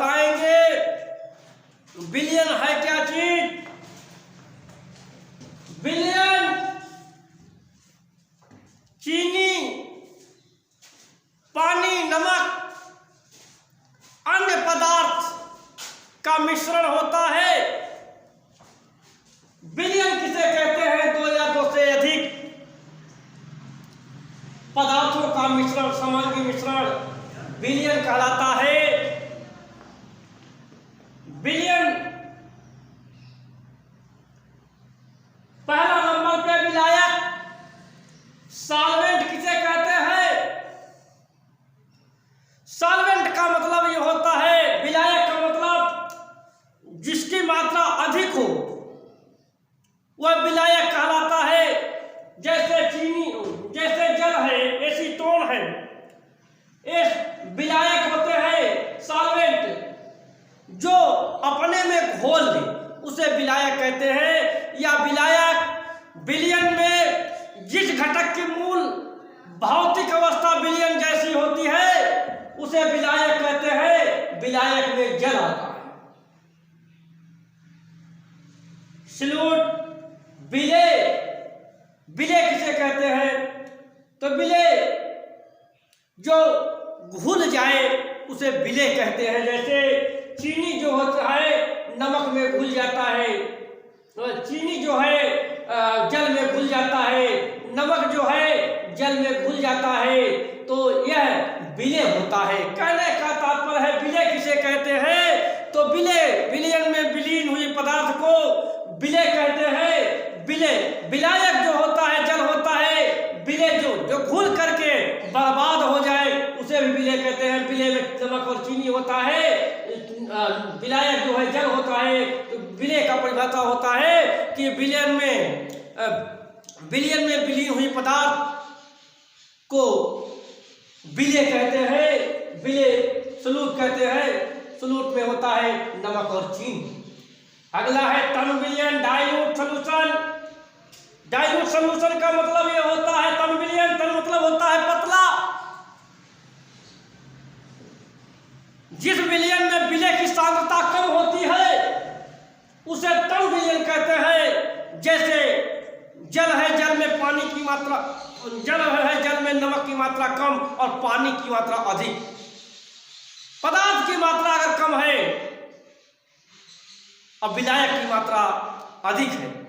बताएंगे बिलियन है क्या चीज। बिलियन चीनी, पानी, नमक, अन्य पदार्थ का मिश्रण होता है। बिलियन किसे कहते हैं? दो या दो से अधिक पदार्थों का मिश्रण, सामग्री मिश्रण बिलियन कहलाता है। बिलियन पहला नंबर पे विलायक। सॉल्वेंट किसे कहते हैं? सॉल्वेंट का मतलब ये होता है, विलायक का मतलब जिसकी मात्रा अधिक हो वह विलायक कहलाता है। जैसे चीनी, जैसे जल है, एसीटोन है, ये विलायक होते हैं, सॉल्वेंट। जो अपने में घोल दे उसे विलायक कहते हैं। या विलायक विलयन में जिस घटक की मूल भौतिक अवस्था विलयन जैसी होती है उसे विलायक कहते हैं। विलायक में जल आता है। सॉल्यूट, विलेय, विलेय किसे कहते हैं? तो विलेय जो घुल जाए उसे विलेय कहते हैं। जैसे चीनी जो होता है नमक में घुल जाता है, चीनी जो है जल में घुल जाता है, नमक जो है जल में घुल जाता है, तो यह विलेय होता है। कहने का तात्पर्य है विलेय किसे कहते हैं? तो विलेय, विलयन में विलीन हुई पदार्थ को विलेय कहते हैं। विलेय, विलायक जो होता है जल होता है, विलेय जो घुल करके बर्बाद हो जाए उसे भी विलेय कहते हैं। विलेय में नमक और चीनी होता है, विलायक जो है जल होता है। तो विलेय का परिभाषा होता है कि विलयन में विलीन हुई पदार्थ को विलेय कहते हैं। विलेय सॉल्यूट कहते हैं। सॉल्यूट में होता है नमक और चीनी। अगला है तन विलयन, डाइल्यूट सॉल्यूशन। डाइल्यूट सॉल्यूशन का मतलब यह होता है तन विलयन, तन मतलब होता है पतला। जिस विलयन में विलेय की सांद्रता कम होती है उसे तन विलयन कहते हैं। जैसे जल है, जल में पानी की मात्रा, जल है जल में नमक की मात्रा कम और पानी की मात्रा अधिक। पदार्थ की मात्रा अगर कम है और विलायक की मात्रा अधिक है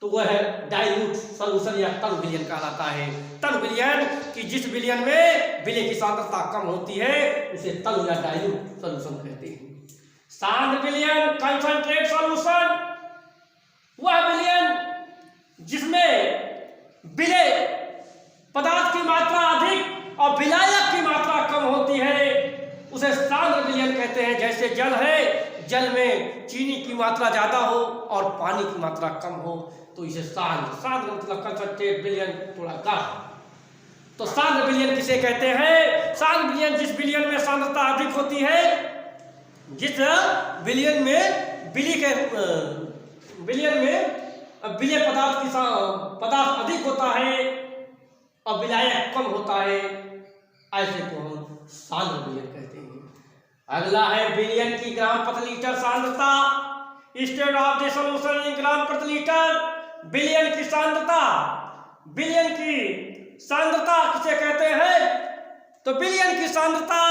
तो वह डाइल्यूट सॉल्यूशन या तन विलयन कहलाता है। तन विलयन कि जिस विलयन में विलेय की सांद्रता कम होती है उसे तन या डाइल्यूट सॉल्यूशन कहते हैं। सांद्र विलयन, कंसंट्रेट सॉल्यूशन, वह विलयन जिसमें विलेय पदार्थ की मात्रा अधिक और विलायक की मात्रा कम होती है उसे सांद्र विलयन कहते हैं। जैसे जल है, जल में चीनी की मात्रा ज्यादा हो और पानी की मात्रा कम हो तो इसे सांद्र मतलब कंसंट्रेट विलयन थोड़ा कम। तो सांद्र विलयन किसे कहते हैं? सांद्र विलयन जिस विलयन में सांद्रता अधिक होती है, जिस विलयन में विलेय पदार्थ अधिक होता है और विलायक कम होता है, ऐसे को हम सांद्र विलयन कहते हैं। अगला है विलयन की ग्राम प्रति लीटर सांद्रता। State of the solution in gram प्रति लीटर। विलयन की सांद्रता, विलयन की सांद्रता किसे कहते हैं? तो विलयन की सांद्रता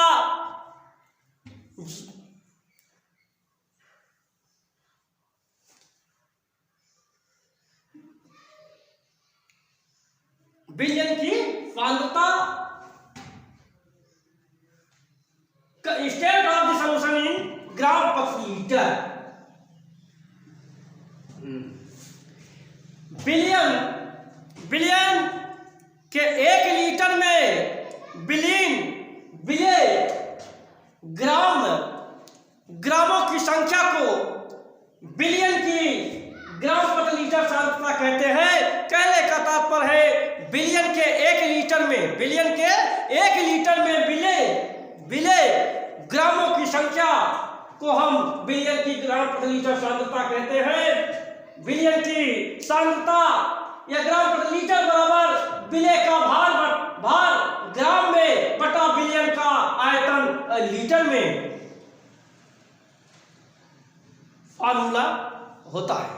विलयन की सांद्रता state of the solution in gram प्रति लीटर। विलयन के 1 लीटर में विलेय ग्रामों की संख्या को विलयन की ग्राम प्रति लीटर सांद्रता कहते हैं। कहने का तात्पर्य है विलयन के 1 लीटर में विलेय ग्रामों की संख्या को हम विलयन की ग्राम प्रति लीटर सांद्रता कहते हैं। विलयन की सांद्रता या ग्राम प्रति लीटर बराबर विलेय का भार ग्राम में बटा विलयन का आयतन लीटर में। फार्मूला होता है।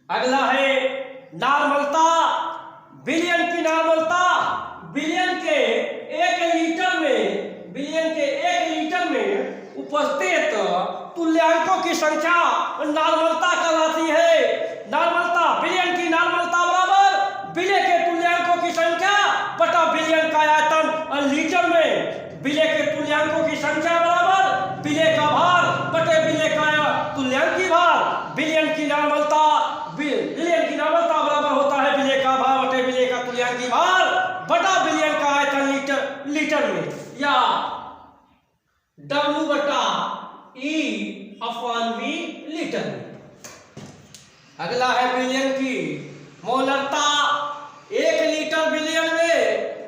अगला है नॉर्मलता, विलयन की नॉर्मलता। विलयन के 1 लीटर में उपस्थित तुल्यांकों की संख्या नॉर्मलता कहलाती है। नॉर्मलता, विलयन की नॉर्मलता बराबर विलय के तुल्यांकों की संख्या बटा विलयन का आयतन लीटर में। विलय के तुल्यांकों की संख्या बराबर विलय का भार बटे विलय का तुल्यांकी भार। विलयन की नॉर्मलता बराबर होता है विलय का भार बटे विलय का तुल्यांकी भार बटा विलयन का आयतन लीटर में, या W बटा E/V लीटर में। अगला है विलयन की मोलरता। 1 लीटर विलयन में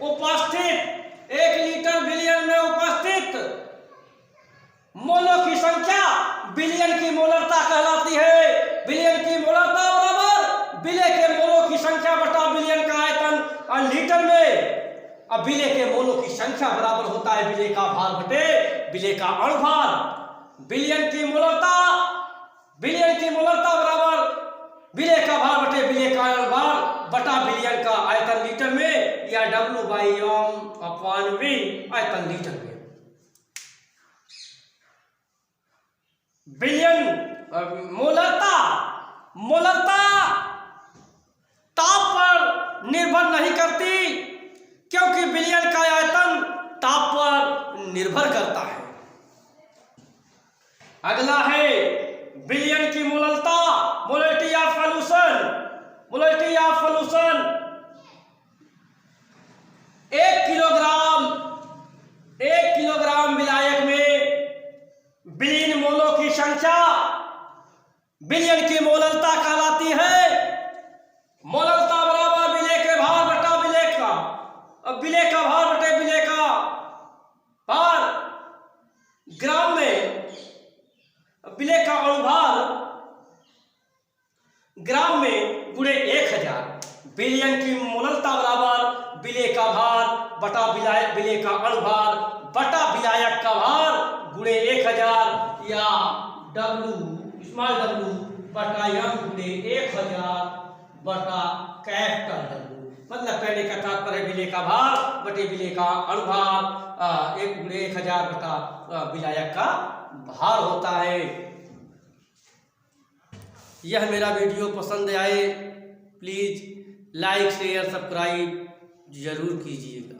उपस्थित मोलों की संख्या विलयन की मोलरता कहलाती है। विलयन की मोलरता बराबर विलय के मोलों की संख्या बटा विलयन का आयतन लीटर में। अब विलय के मोलों की संख्या बराबर होता है विलय का भार बटे विलय का अणुभार। विलयन की मोलरता बराबर विलय का भार बटे विलय का अणुभार बटा विलयन का आयतन लीटर में, या W/V आयतन लीटर में। विलयन मोलरता ताप पर निर्भर नहीं करती, क्योंकि विलयन का आयतन ताप पर निर्भर करता है। अगला है विलयन की मोलरता, मोलरिटी ऑफ सॉल्यूशन। 1 किलोग्राम विलायक में विलीन मोलों की संख्या विलयन की मोलरता कहलाती है। मोलरता बराबर विलय के भार बटा विलय का, अब विलय का भार बटे विलय का भार ग्राम में, विलय का अणुभार ग्राम में गुणे 1000। विलयन की मोलरता बराबर विलय का भार बटा विलय का अणुभार बटा विलायक का भार गुणे 1000, या W बटा M गुणे 1000 बटा W। मतलब कहने का तात्पर्य विलय का भार बटे विलय का अणुभार 1 गुणे 1000 बटा विलायक का भार होता है। यह मेरा वीडियो पसंद आए प्लीज़ लाइक शेयर सब्सक्राइब जरूर कीजिएगा।